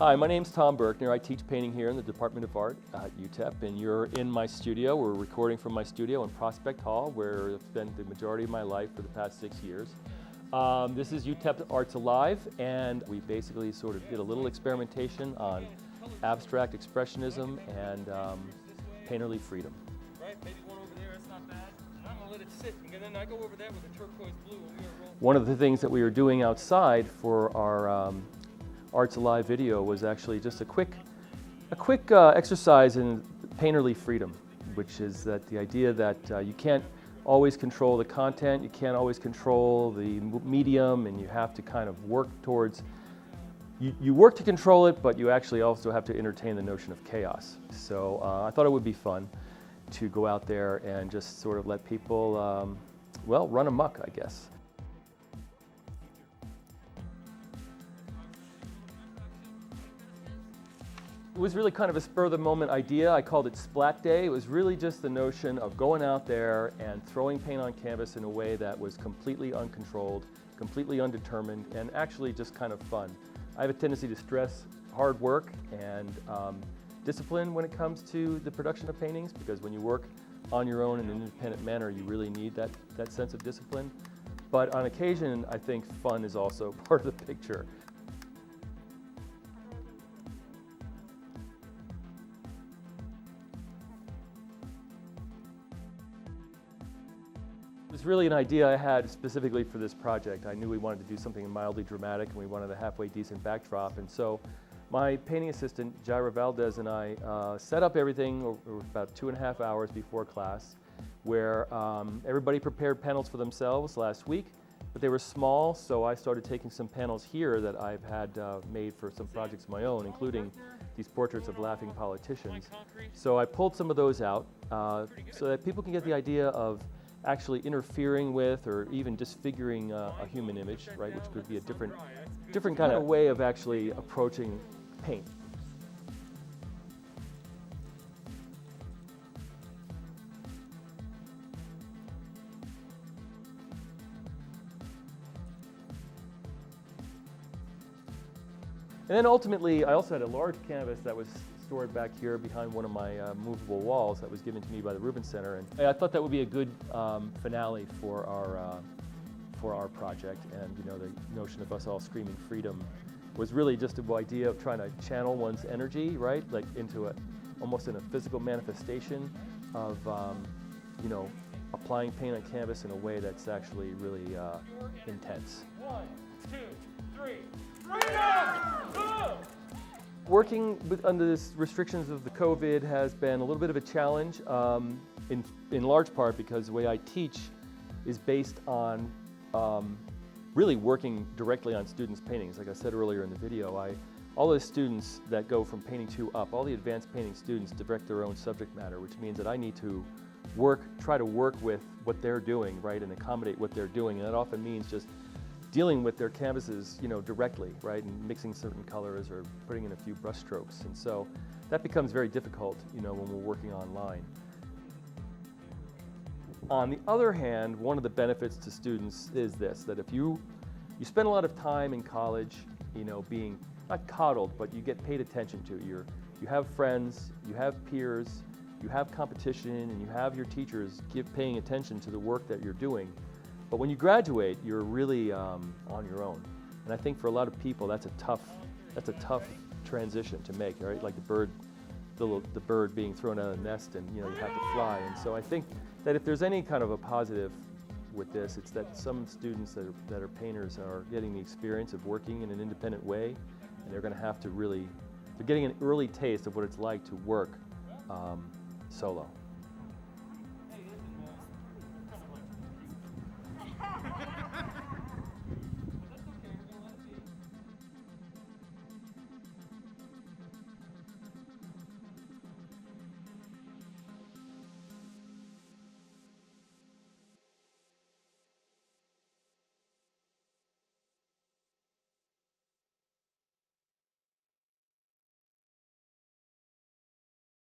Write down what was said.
Hi, my name's Tom Birkner. I teach painting here in the Department of Art at UTEP, and you're in my studio. We're recording from my studio in Prospect Hall, where I've spent the majority of my life for the past 6 years. This is UTEP Arts Alive, and we basically sort of did a little experimentation on abstract expressionism and painterly freedom. Right, maybe one over there, it's not bad. I'm gonna let it sit, and then I go over there with a turquoise blue, and we're rolling. One of the things that we were doing outside for our Arts Alive video was actually just a quick exercise in painterly freedom, which is that the idea that you can't always control the content, you can't always control the medium, and you have to kind of work towards, you work to control it, but you actually also have to entertain the notion of chaos. So I thought it would be fun to go out there and just sort of let people, well, run amok, I guess. It was really kind of a spur-of-the-moment idea. I called it Splat Day. It was really just the notion of going out there and throwing paint on canvas in a way that was completely uncontrolled, completely undetermined, and actually just kind of fun. I have a tendency to stress hard work and discipline when it comes to the production of paintings, because when you work on your own in an independent manner, you really need that sense of discipline. But on occasion, I think fun is also part of the picture. It was really an idea I had specifically for this project. I knew we wanted to do something mildly dramatic, and we wanted a halfway decent backdrop. And so my painting assistant, Jaira Valdez, and I set up everything over about 2.5 hours before class, where everybody prepared panels for themselves last week, but they were small, so I started taking some panels here that I've had made for some projects of my own, including these portraits of laughing politicians. So I pulled some of those out so that people can get the idea of actually interfering with or even disfiguring a human image, right, which could be a different kind of way of actually approaching paint. And then ultimately, I also had a large canvas that was stored back here behind one of my movable walls that was given to me by the Rubens Center, and I thought that would be a good finale for our project. And you know, the notion of us all screaming freedom was really just an idea of trying to channel one's energy, right, like into almost in a physical manifestation of you know, applying paint on canvas in a way that's actually really intense. 1, 2, 3, freedom! Working under the restrictions of the COVID has been a little bit of a challenge, in large part because the way I teach is based on really working directly on students' paintings. Like I said earlier in the video, all the students that go from painting 2 up, all the advanced painting students direct their own subject matter, which means that I need to try to work with what they're doing, right, and accommodate what they're doing, and that often means just dealing with their canvases, you know, directly, right, and mixing certain colors or putting in a few brush strokes. And so that becomes very difficult, you know, when we're working online. On the other hand, one of the benefits to students is this, that if you spend a lot of time in college, you know, being not coddled, but you get paid attention to. You have friends, you have peers, you have competition, and you have your teachers paying attention to the work that you're doing. But when you graduate, you're really on your own. And I think for a lot of people, that's a tough transition to make, right? Like the bird being thrown out of the nest, and you know, you have to fly. And so I think that if there's any kind of a positive with this, it's that some students that are painters are getting the experience of working in an independent way, and they're going to have to they're getting an early taste of what it's like to work solo.